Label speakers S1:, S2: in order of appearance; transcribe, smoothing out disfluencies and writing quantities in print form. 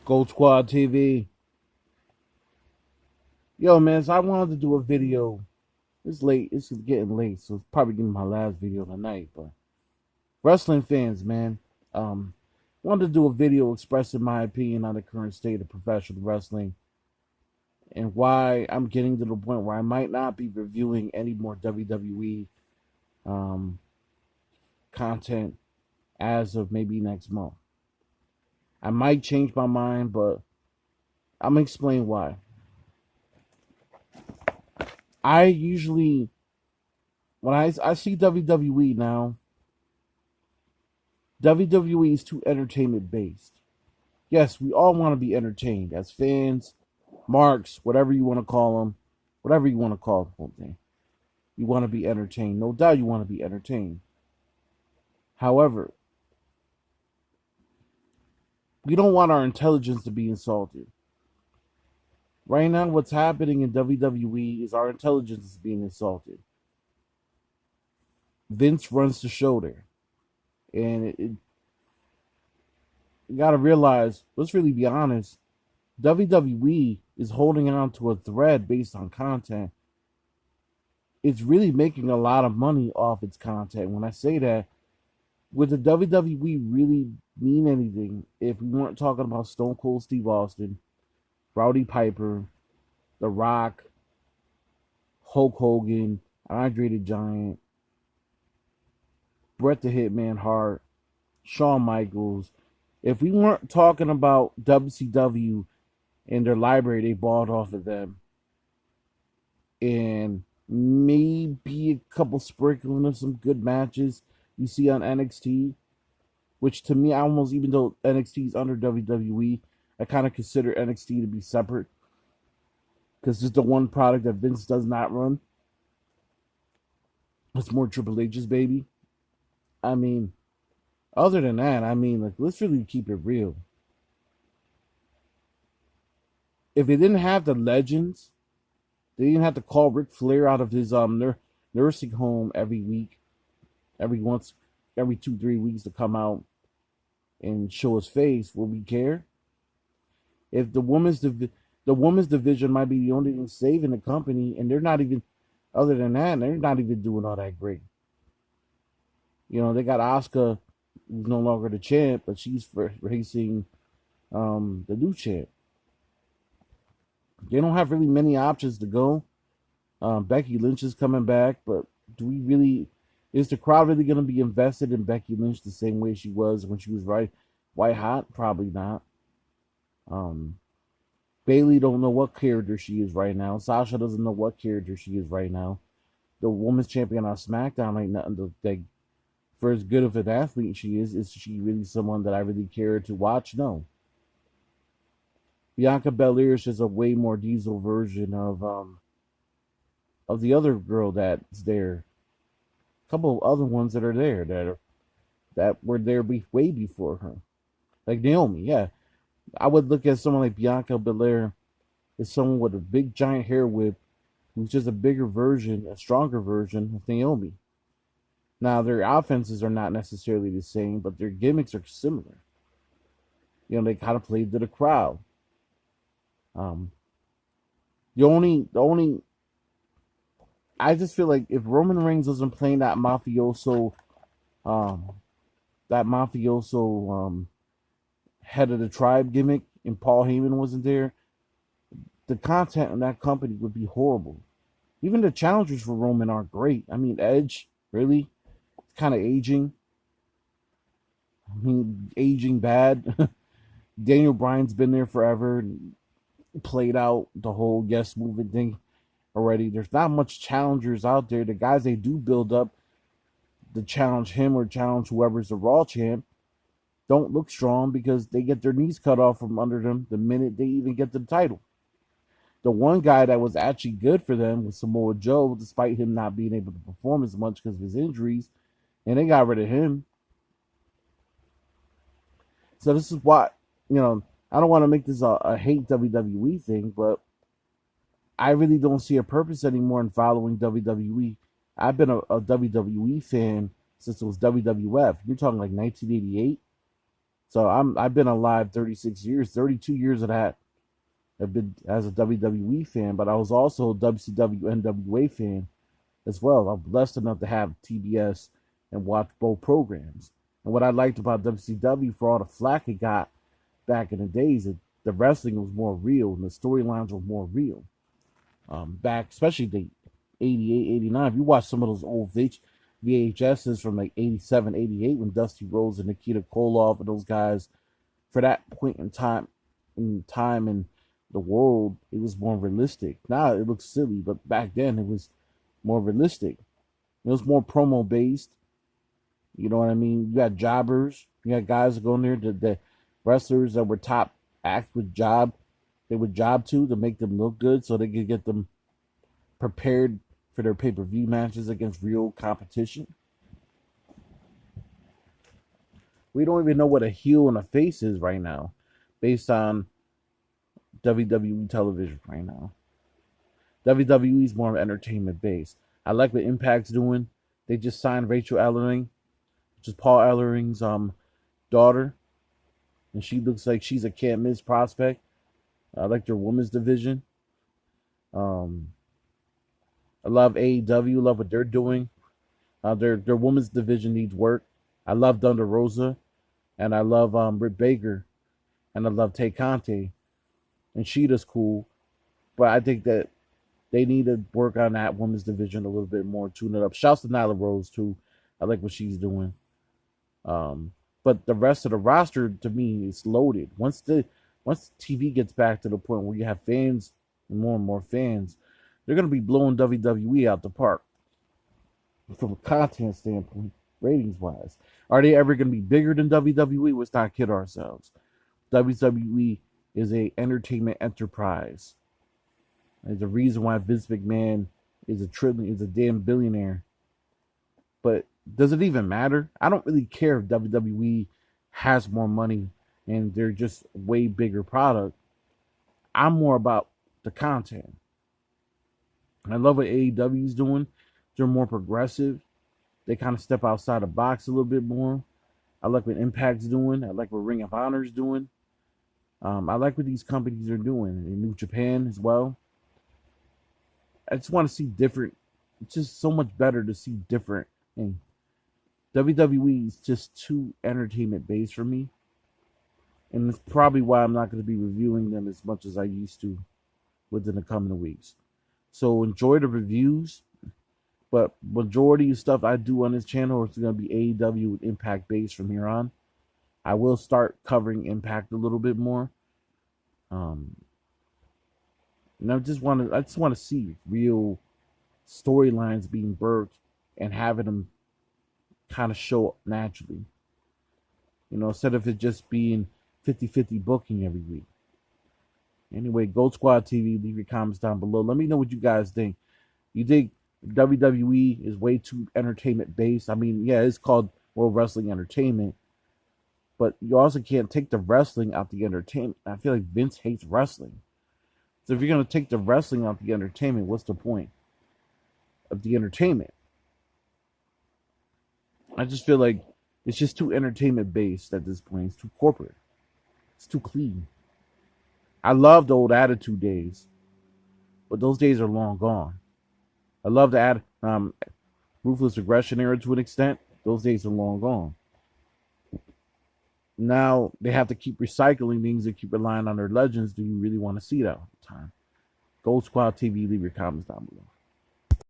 S1: Gold Squad TV. Yo, man, so I wanted to do a video. It's late. It's getting late, so it's probably gonna be my last video of the night. But wrestling fans, man, um, wanted to do a video expressing my opinion on the current state of professional wrestling and why I'm getting to the point where I might not be reviewing any more WWE um, content as of maybe next month. I might change my mind, but I'm gonna explain why. I usually when I see WWE now, WWE is too entertainment based. Yes, we all want to be entertained as fans, marks, whatever you want to call them, whatever you want to call the whole thing. You want to be entertained. No doubt you want to be entertained. However, we don't want our intelligence to be insulted. Right now, what's happening in WWE is our intelligence is being insulted. Vince runs the show there. And you got to realize, let's really be honest, WWE is holding on to a thread based on content. It's really making a lot of money off its content. When I say that, would the WWE really mean anything if we weren't talking about Stone Cold Steve Austin, Rowdy Piper, The Rock, Hulk Hogan, Andre the Giant, Bret the Hitman Hart, Shawn Michaels? If we weren't talking about WCW and their library they bought off of them, and maybe a couple sprinkling of some good matches you see on NXT, which to me, I almost, even though NXT is under WWE, I kind of consider NXT to be separate because it's the one product that Vince does not run. It's more Triple H's baby. I mean, other than that, I mean, like, let's really keep it real. If they didn't have the legends, they didn't have to call Ric Flair out of his nursing home every week, every 2-3 weeks to come out and show his face. Will we care? If the women's division might be the only thing saving the company, and they're not even, other than that, they're not even doing all that great. You know, they got Asuka, who's no longer the champ, but she's racing the new champ. They don't have really many options to go. Becky Lynch is coming back, but is the crowd really going to be invested in Becky Lynch the same way she was when she was white hot? Probably not. Bayley don't know what character she is right now. Sasha doesn't know what character she is right now. The women's champion on SmackDown ain't nothing to think. For as good of an athlete she is she really someone that I really care to watch? No. Bianca Belair is just a way more diesel version of the other girl that's there. A couple of other ones that are there that were there way before her, like Naomi. Yeah, I would look at someone like Bianca Belair as someone with a big giant hair whip, who's just a bigger version, a stronger version of Naomi. Now their offenses are not necessarily the same, but their gimmicks are similar. You know, they kind of played to the crowd. The only I just feel like if Roman Reigns wasn't playing um, that mafioso head of the tribe gimmick, and Paul Heyman wasn't there, the content in that company would be horrible. Even the challengers for Roman aren't great. I mean, Edge, really, kind of aging. I mean, aging bad. Daniel Bryan's been there forever and played out the whole yes movement thing already. There's not much challengers out there. The guys they do build up to challenge him or challenge whoever's the Raw champ don't look strong because they get their knees cut off from under them the minute they even get the title. The one guy that was actually good for them was Samoa Joe, despite him not being able to perform as much because of his injuries, and they got rid of him. So this is why, I don't want to make this a hate WWE thing, but I really don't see a purpose anymore in following WWE. I've been a WWE fan since it was WWF. You're talking like 1988. So I've been alive 36 years, 32 years of that. I've been as a WWE fan, but I was also a WCW NWA fan as well. I'm blessed enough to have TBS and watch both programs. And what I liked about WCW, for all the flack it got back in the days, the wrestling was more real and the storylines were more real. Back, especially the 88, 89. If you watch some of those old VHSs from like 87, 88, when Dusty Rhodes and Nikita Koloff and those guys, for that point in the world, it was more realistic. Now it looks silly, but back then it was more realistic. It was more promo based. You know what I mean? You had jobbers. You had guys that go in there, the wrestlers that were top act with job. They would job to make them look good so they could get them prepared for their pay-per-view matches against real competition. We don't even know what a heel and a face is right now based on WWE television right now. WWE is more entertainment based. I like what Impact's doing. They just signed Rachel Ellering, which is Paul Ellering's daughter, and she looks like she's a can't miss prospect. I like their women's division. I love AEW. Love what they're doing. Their women's division needs work. I love Thunder Rosa, and I love Britt Baker, and I love Tay Conte, and Sheeta's cool, but I think that they need to work on that women's division a little bit more, tune it up. Shouts to Nyla Rose too. I like what she's doing. But the rest of the roster to me is loaded. Once TV gets back to the point where you have fans and more fans, they're gonna be blowing WWE out the park from a content standpoint, ratings wise. Are they ever gonna be bigger than WWE? Let's not kid ourselves. WWE is a entertainment enterprise. There's a reason why Vince McMahon is a damn billionaire. But does it even matter? I don't really care if WWE has more money and they're just a way bigger product. I'm more about the content. I love what AEW is doing. They're more progressive. They kind of step outside the box a little bit more. I like what Impact's doing. I like what Ring of Honor's doing. I like what these companies are doing in New Japan as well. I just want to see different. It's just so much better to see different. And WWE is just too entertainment based for me. And it's probably why I'm not going to be reviewing them as much as I used to within the coming weeks. So enjoy the reviews. But majority of stuff I do on this channel is going to be AEW with Impact based from here on. I will start covering Impact a little bit more. And I just want to see real storylines being birthed and having them kind of show up naturally. You know, instead of it just being 50-50 booking every week. Anyway, Gold Squad TV, leave your comments down below. Let me know what you guys think. You think WWE is way too entertainment based? I mean, yeah, it's called World Wrestling Entertainment, but you also can't take the wrestling out the entertainment. I feel like Vince hates wrestling. So if you're going to take the wrestling out the entertainment, what's the point of the entertainment? I just feel like it's just too entertainment based at this point. It's too corporate. It's too clean. I love the old Attitude days, but those days are long gone. I love the Ruthless Aggression era to an extent. Those days are long gone. Now they have to keep recycling things and keep relying on their legends. Do you really want to see that all the time? Gold Squad TV, leave your comments down below.